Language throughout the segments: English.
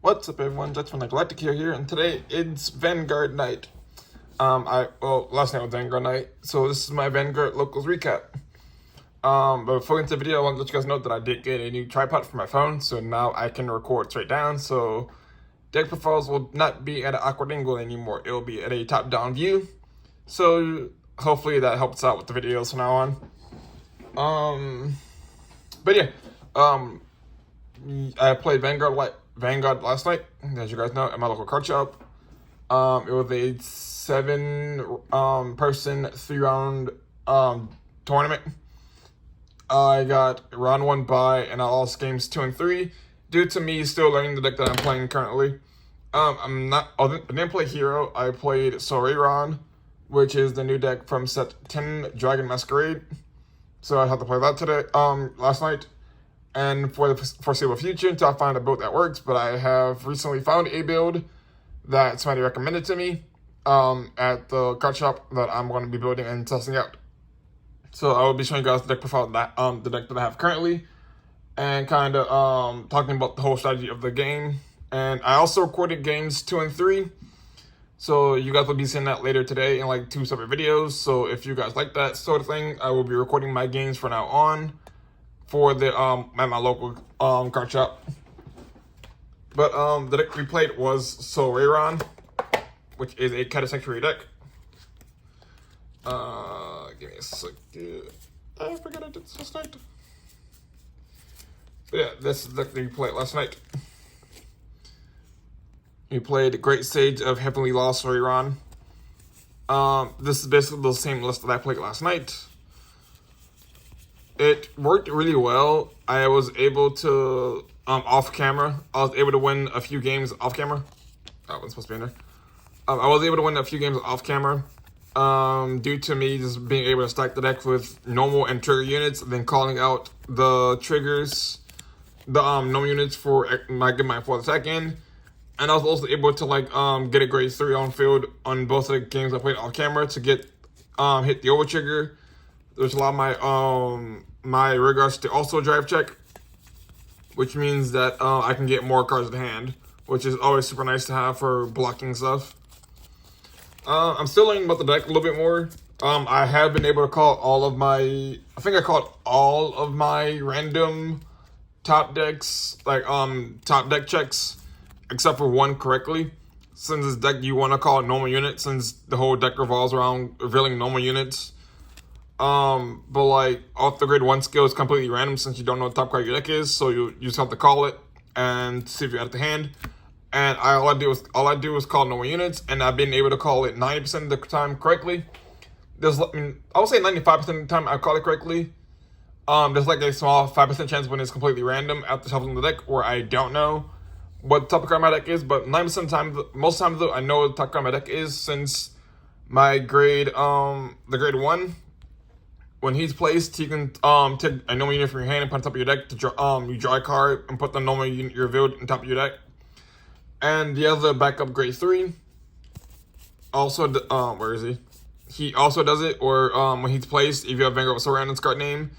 What's up, everyone? Jaxx Finn Galactic here, and today it's Vanguard night. Last night was Vanguard night, so this is my Vanguard locals recap. But before we get into the video, I want to let you guys know that I did get a new tripod for my phone, so now I can record straight down. So deck profiles will not be at an awkward angle anymore; it will be at a top-down view. So hopefully that helps out with the videos from now on. I played Vanguard last night, as you guys know, at my local card shop. It was a 7-person 3-round tournament. I got round 1 bye, and I lost games 2 and 3 due to me still learning the deck that I'm playing currently. I didn't play Hero. I played Sorayron, which is the new deck from set 10 Dragon Masquerade. So I had to play that today. Last night. And for the foreseeable future, until I find a build that works. But I have recently found a build that somebody recommended to me at the card shop that I'm going to be building and testing out. So I will be showing you guys the deck profile that the deck that I have currently, and kind of talking about the whole strategy of the game. And I also recorded games 2 and 3, so you guys will be seeing that later today in like 2 separate videos. So if you guys like that sort of thing, I will be recording my games from now on for the at my local card shop. But the deck we played was Sorayron, which is a Cat Sanctuary deck. Give me a second. I forgot I did this last night. But yeah, this is the deck that we played last night. We played Great Sage of Heavenly Law Sorayron. This is basically the same list that I played last night. It worked really well. I was able to, off camera, I was able to win a few games off camera. That wasn't supposed to be in there. I was able to win a few games off camera due to me just being able to stack the deck with normal and trigger units, and then calling out the triggers, the normal units for my 4th attack in. And I was also able to get a grade 3 on field on both of the games I played off camera to get hit the over trigger, which allowed my regards to also drive check, which means that I can get more cards in hand, which is always super nice to have for blocking stuff. I'm still learning about the deck a little bit more. I have been able to call all of my, I think I called all of my random top decks, top deck checks, except for one correctly. Since this deck you want to call it normal unit, since the whole deck revolves around revealing normal units. But off the grade 1 skill is completely random since you don't know what top card your deck is, so you just have to call it and see if you add it to hand. And all I do is call normal units, and I've been able to call it 90% of the time correctly. I would say 95% of the time I call it correctly. There's like a small 5% chance when it's completely random after shuffling the deck, where I don't know what top card my deck is. But 90% of the time, most times though, I know what top card my deck is, since my grade, the grade 1. When he's placed, you can take a normal unit from your hand and put on top of your deck to draw. You draw a card and put the normal unit you revealed on top of your deck. And the other backup grade 3 also, where is he? He also does it, or when he's placed, if you have Vanguard with Sorayron card name,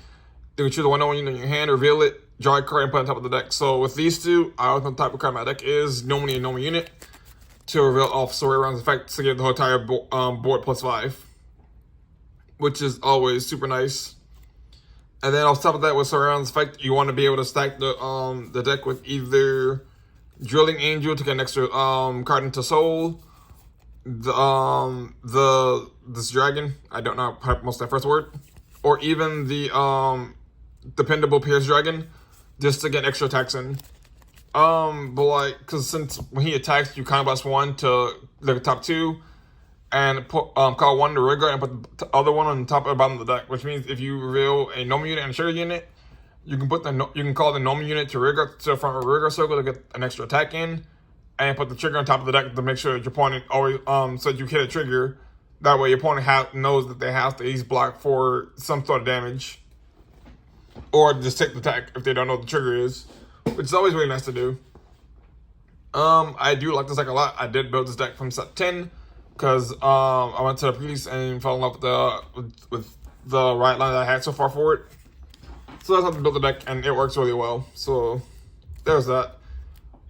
you can choose the one normal unit in your hand, reveal it, draw a card, and put it on top of the deck. So with these two, I always know the type of card my deck is normally a normal unit to reveal off Sorayron's effect to give the whole entire board +5. Which is always super nice. And then on top of that, with Sorayron's effect, you want to be able to stack the deck with either Drilling Angel to get an extra card into Soul, this dragon, I don't know most of that first word, or even the dependable Pierce Dragon, just to get extra attacks in. Because since when he attacks, you combo +1 to the top 2. And put call one to rigor and put the other one on top of the bottom of the deck, which means if you reveal a normal unit and a trigger unit, you can call the normal unit to rigor to the front of rigor circle to get an extra attack in, and put the trigger on top of the deck to make sure that your opponent always so you hit a trigger. That way your opponent knows that they have to at least block for some sort of damage, or just take the attack if they don't know what the trigger is, which is always really nice to do. I do like this deck a lot. I did build this deck from set 10. Because I went to the police and fell in love with the right line that I had so far for it. So that's how to build the deck, and it works really well. So there's that.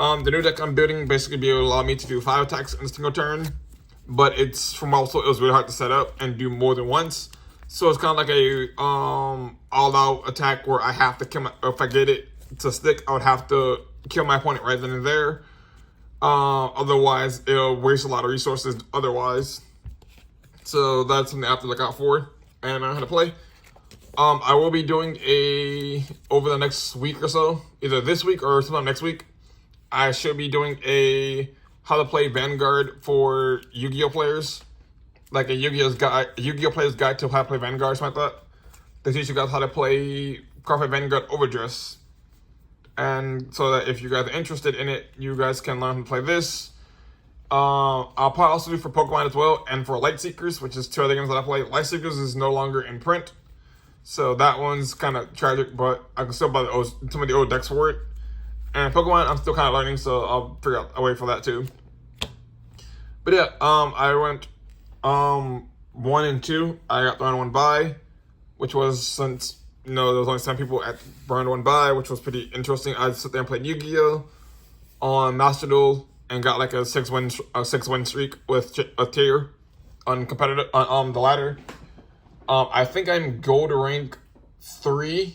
The new deck I'm building basically be able to allow me to do 5 attacks in a single turn, but it's from also it was really hard to set up and do more than once. So it's kind of like a all-out attack where I have to kill my, if I get it to stick, I would have to kill my opponent right then and there. Otherwise, it'll waste a lot of resources otherwise. So that's something I have to look out for and learn how to play. I will be doing over the next week or so, either this week or sometime next week, I should be doing a how to play Vanguard for Yu-Gi-Oh players. Like a Yu-Gi-Oh player's guide to how to play Vanguard, something like that. They teach you guys how to play Cardfight Vanguard Overdress. And so that if you guys are interested in it, you guys can learn how to play this. I'll probably also do for Pokemon as well, and for Light Seekers, which is 2 other games that I play. Light Seekers is no longer in print, so that one's kind of tragic, but I can still buy some of the old decks for it. And Pokemon, I'm still kind of learning, so I'll figure out a way for that too. But yeah, I went 1 and 2. I got round 1 bye, which was since there was only 7 people at round 1 bye, which was pretty interesting. I sit there and played Yu-Gi-Oh on Master Duel and got like a 6-win streak with a tier on competitive on the ladder. I think I'm gold rank 3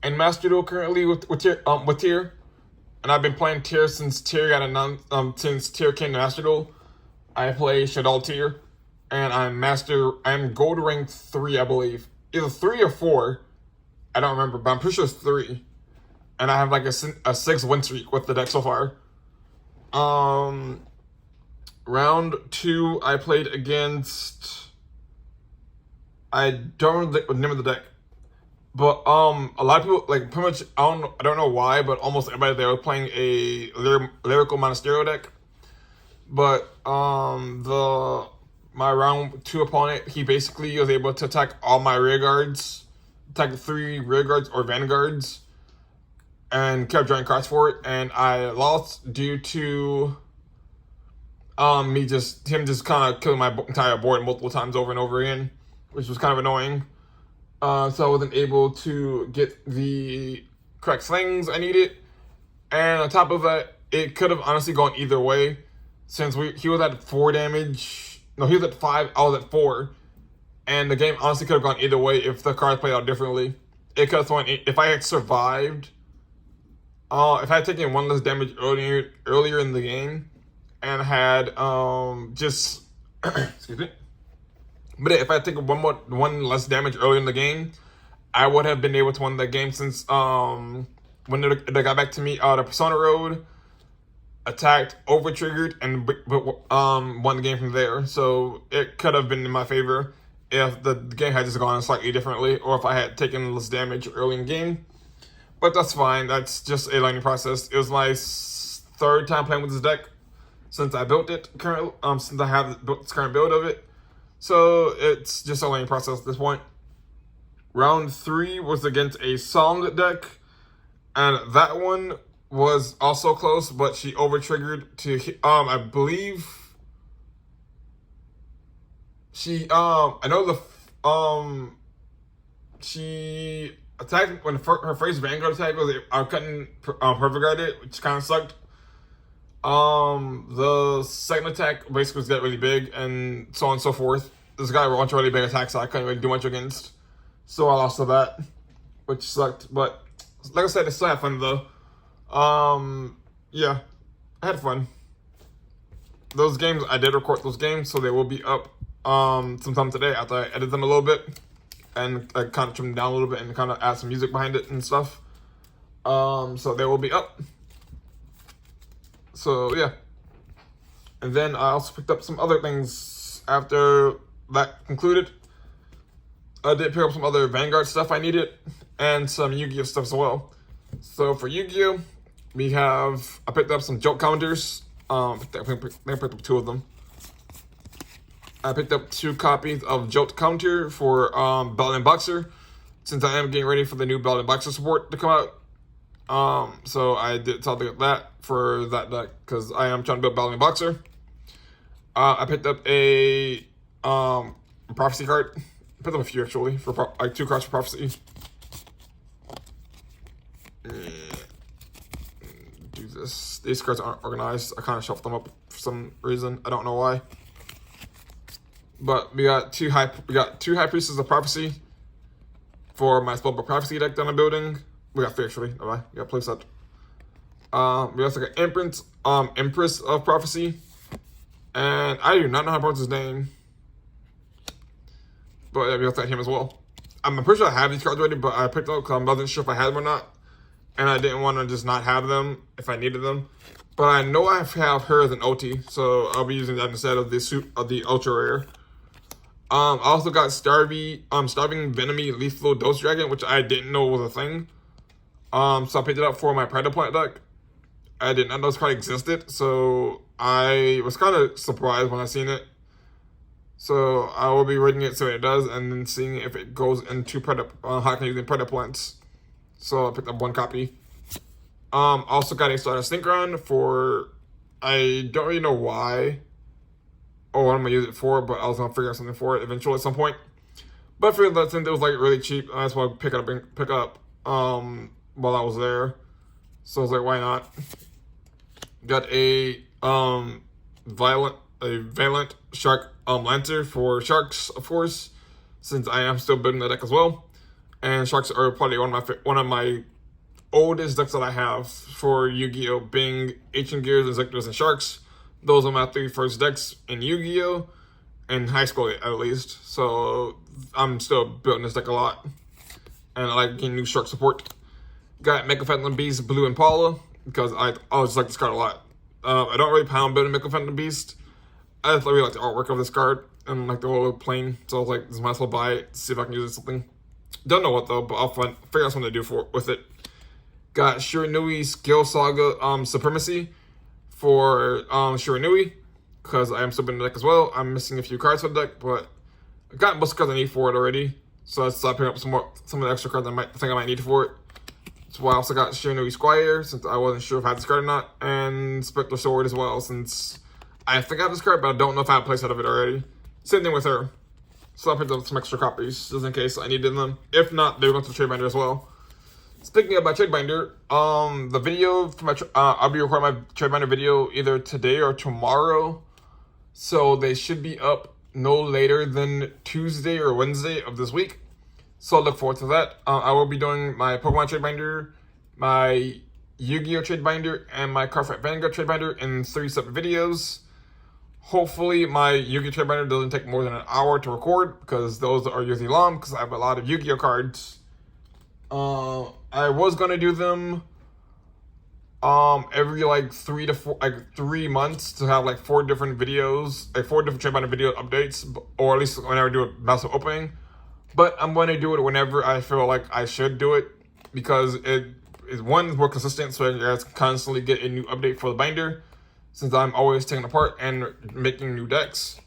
in Master Duel currently with tier, and I've been playing tier since tier got announced. Since tier came to Master Duel, I play Slidell tier, and I'm gold rank 3, I believe, either 3 or 4. I don't remember, but I'm pretty sure it's 3, and I have like a 6-win streak with the deck so far. Round 2, I played against. I don't know the name of the deck, but a lot of people, like, pretty much, I don't know why, but almost everybody there was playing a lyrical Monasterio deck. But my round 2 opponent, he basically was able to attack all my rear guards, attack 3 rear guards or vanguards, and kept drawing cards for it. And I lost due to him just kind of killing my entire board multiple times over and over again, which was kind of annoying. So I wasn't able to get the correct slings I needed. And on top of that, it could have honestly gone either way, since he was at 4 damage. No, he was at 5, I was at 4. And the game honestly could have gone either way if the cards played out differently. It could have went, if I had survived, if I had taken 1 less damage earlier in the game, and had just excuse me. But if I had taken 1 less damage earlier in the game, I would have been able to win that game, since when they got back to me, the Persona Road attacked, over triggered, and won the game from there. So it could have been in my favor if the game had just gone slightly differently, or if I had taken less damage early in the game. But that's fine. That's just a learning process. It was my 3rd time playing with this deck since I built it currently. Since I have this current build of it, so it's just a learning process at this point. Round 3 was against a Song deck, and that one was also close, but she over triggered to I believe she I know she attacked when her first Vanguard attack was I couldn't perfect guard it, which kind of sucked. The second attack basically was get really big, and so on and so forth. This guy launched a really big attack, so I couldn't really do much against. So I lost to that, which sucked. But like I said, I still had fun though. Yeah, I had fun. Those games, I did record those games, so they will be up sometime today after I edit them a little bit and I kind of trim them down a little bit and kind of add some music behind it and stuff. So they will be up. So yeah, and then I also picked up some other things after that concluded. I did pick up some other Vanguard stuff I needed and some Yu-Gi-Oh stuff as well. So for Yu-Gi-Oh, I picked up some joke counters. I picked up 2 of them. I picked up 2 copies of Jolt Counter for Belt and Boxer, since I am getting ready for the new Belt and Boxer support to come out. So I did something like that for that deck, because I am trying to build Belt and Boxer. I picked up a Prophecy card. I picked up a few actually, for like 2 cards for Prophecy. Do these cards aren't organized. I kind of shuffled them up for some reason. I don't know why. But we got two high priestesses of prophecy for my spellbook prophecy deck that I'm building. We got three actually. Alright, we got playset. We also got Empress of Prophecy. And I do not know how to pronounce his name. But yeah, we also got him as well. I'm pretty sure I have these cards already, but I picked them up because I wasn't sure if I had them or not. And I didn't want to just not have them if I needed them. But I know I have her as an OT, so I'll be using that instead of the Ultra Rare. I also got Starving Venomy Lethal Dose Dragon, which I didn't know was a thing. So I picked it up for my Predaplant deck. I did not know this card existed, so I was kind of surprised when I seen it. So I will be reading it so it does, and then seeing if it goes into how I can use it in Predaplants. So I picked up one copy. Also got a Starter Synchron for, I don't really know why or what I'm gonna use it for, but I was gonna figure out something for it eventually at some point. But I figured that since it was like really cheap, I just want to pick up while I was there. So I was like, why not? Got a Violent Shark Lancer for Sharks, of course, since I am still building the deck as well. And Sharks are probably one of my oldest decks that I have for Yu-Gi-Oh! Being Ancient Gears, Executors, and Sharks. Those are my three first decks in Yu-Gi-Oh! In high school at least. So I'm still building this deck a lot. And I like getting new Shark support. Got Mega Phantom Beast Blue Impala because I just like this card a lot. I don't really plan on building Mega Phantom Beast. I just really like the artwork of this card and like the whole plane. So I was like, this might as well buy it to see if I can use it something. Don't know what though, but I'll figure out something to do with it. Got Shiranui Skill Saga Supremacy for Shiranui because I am still building the deck as well. I'm missing a few cards for the deck, but I got most cards I need for it already. So I started picking up some of the extra cards I think I might need for it. That's why I also got Shiranui Squire since I wasn't sure if I had this card or not, and Spectre Sword as well since I think I have this card, but I don't know if I have a place out of it already. Same thing with her. So I picked up some extra copies just in case I needed them. If not, they're going to the trade binder as well. Speaking of my trade binder, the video for my I'll be recording my trade binder video either today or tomorrow. So they should be up no later than Tuesday or Wednesday of this week. So I look forward to that. I will be doing my Pokemon trade binder, my Yu-Gi-Oh! Trade binder, and my Cardfight Vanguard trade binder in 3 separate videos. Hopefully my Yu-Gi-Oh! Trade binder doesn't take more than an hour to record because those are usually long because I have a lot of Yu-Gi-Oh! Cards. I was gonna do them every like 3 months to have like 4 different videos, like 4 different trade binder video updates, or at least whenever I do a massive opening. But I'm going to do it whenever I feel like I should do it because it is one, more consistent, so you guys can constantly get a new update for the binder since I'm always taking apart and making new decks.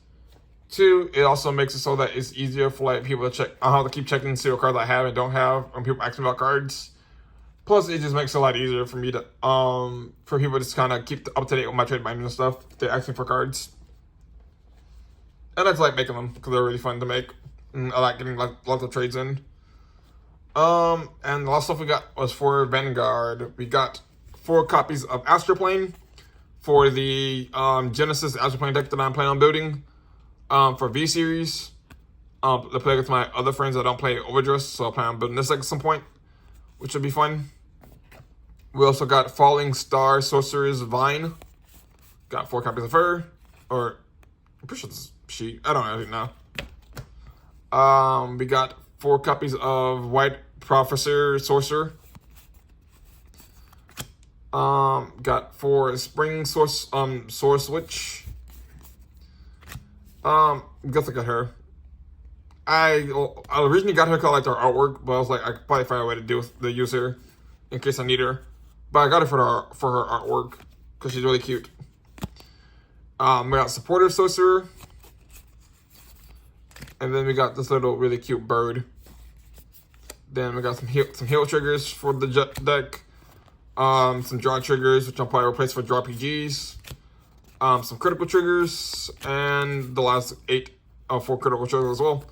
2, it also makes it so that it's easier for like people to check. I don't have to keep checking to see what cards I have and don't have when people ask me about cards. Plus, it just makes it a lot easier for me to for people to just kind of keep up to date with my trade binder and stuff. They ask me for cards, and I just like making them because they're really fun to make. I like getting lots of trades in. And the last stuff we got was for Vanguard. We got 4 copies of Astroplane for the Genesis Astroplane deck that I'm planning on building for V-Series. To play with my other friends that don't play Overdress, so I'll plan on building this deck at some point, which would be fun. We also got Falling Star Sorcerer's Vine. Got 4 copies of her. Or, I'm pretty sure this is she. I don't really know. We got 4 copies of White Professor Sorcerer. Got 4 Spring Source Witch. Guess I got her. I originally got her because I liked her artwork, but I was like, I could probably find a way to use her in case I need her. But I got her for her artwork because she's really cute. We got Supporter Sorcerer. And then we got this little really cute bird. Then we got some heal triggers for the deck. Some draw triggers, which I'll probably replace for draw PGs. Some critical triggers. And the last 4 critical triggers as well.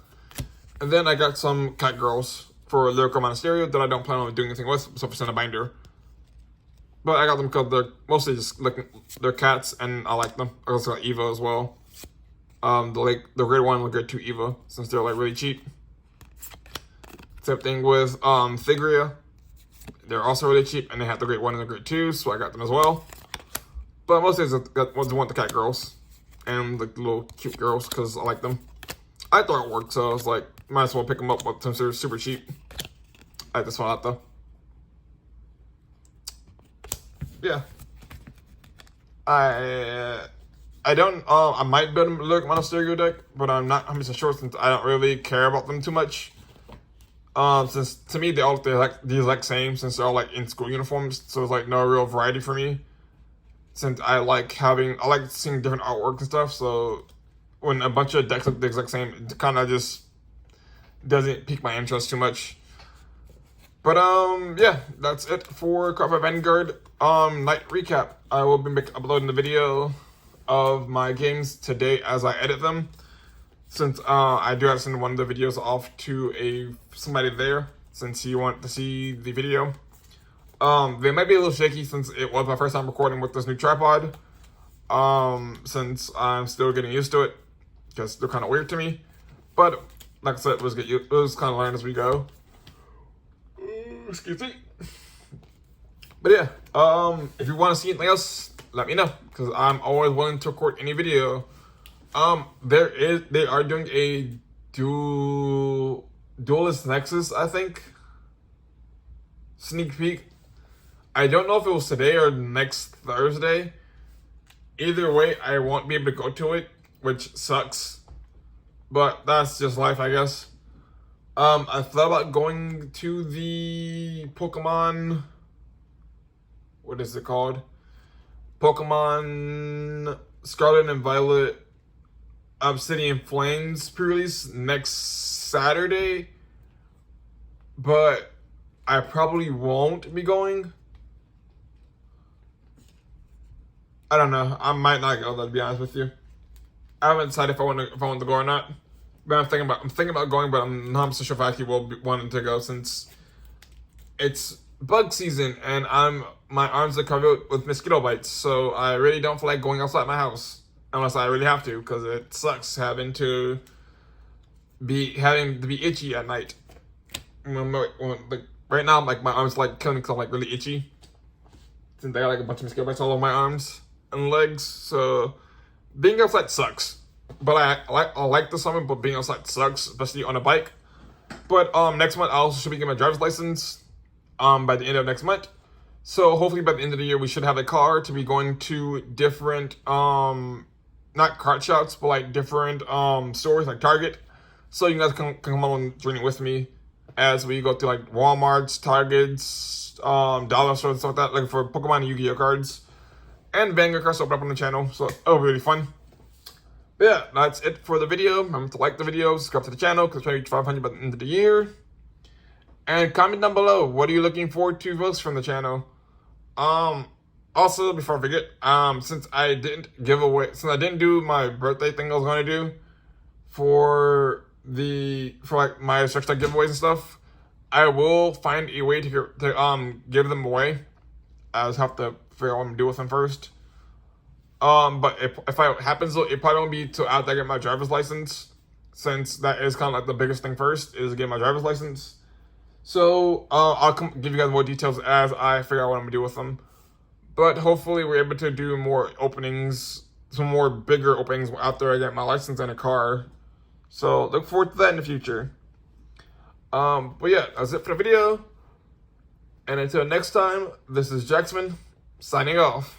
And then I got some cat girls for Lyrical Monasterio that I don't plan on doing anything with, so for send a binder. But I got them because they're mostly just looking, they're cats, and I like them. I also got Eva as well. The grade 1 and the grade 2 Eva, since they're like really cheap. Same thing with Figria. They're also really cheap, and they have the grade 1 and the grade 2, so I got them as well. But mostly I want the cat girls and the little cute girls because I like them. I thought it worked, so I was like, might as well pick them up since they're super cheap. I like this one out though. Yeah. I don't, I might build them look Monasterio deck, but I'm not 100% sure since I don't really care about them too much. Since to me they all look the exact same since they're all like in school uniforms, so it's like no real variety for me. Since I like seeing different artwork and stuff, so when a bunch of decks look the exact same, it kind of just doesn't pique my interest too much. But yeah, that's it for Cardfight Vanguard night recap. I will be uploading the video of my games today as I edit them, since I do have to send one of the videos off to somebody there since you want to see the video. They might be a little shaky since it was my first time recording with this new tripod. Since I'm still getting used to it, because they're kind of weird to me. But like I said, it was kind of learn as we go. Excuse me. But yeah, if you want to see anything else, let me know, because I'm always willing to record any video. They are doing a Duelist Nexus, I think, sneak peek. I don't know if it was today or next Thursday. Either way, I won't be able to go to it, which sucks. But that's just life, I guess. I thought about going to the Pokemon... What is it called? Pokemon Scarlet and Violet Obsidian Flames pre-release next Saturday. But I probably won't be going. I don't know. I might not go, to be honest with you. I haven't decided if I want to go or not. But I'm thinking about going, but I'm not so sure if I actually will be wanting to go since it's bug season and my arms are covered with mosquito bites. So I really don't feel like going outside my house unless I really have to, because it sucks having to be itchy at night. Like right now, like my arms like killing me because I'm like really itchy since I got like a bunch of mosquito bites all over my arms and legs. So being outside sucks. But I like the summer, but being outside sucks, especially on a bike. But next month I also should be getting my driver's license by the end of next month. So hopefully by the end of the year we should have a car to be going to different not cart shops, but like different stores like Target. So you guys can come on and journey with me as we go to like Walmart's, Target's, dollar stores, stuff like that, like for Pokemon and Yu-Gi-Oh cards. And Vanguard cards open up on the channel, so it'll be really fun. But yeah, that's it for the video. Remember to like the video, subscribe to the channel, because we're trying to reach 500 by the end of the year. And comment down below, what are you looking forward to most from the channel? Also, before I forget, since I didn't do my birthday thing I was going to do for like my stretch deck giveaways and stuff, I will find a way to give them away. I just have to figure out what I'm going to do with them first. But if it happens, it probably won't be till after I get my driver's license, since that is kind of like the biggest thing first, is get my driver's license. So, I'll give you guys more details as I figure out what I'm going to do with them. But hopefully we're able to do more openings, some more bigger openings after I get my license and a car. So, look forward to that in the future. But yeah, that's it for the video. And until next time, this is Jaxx Finn, signing off.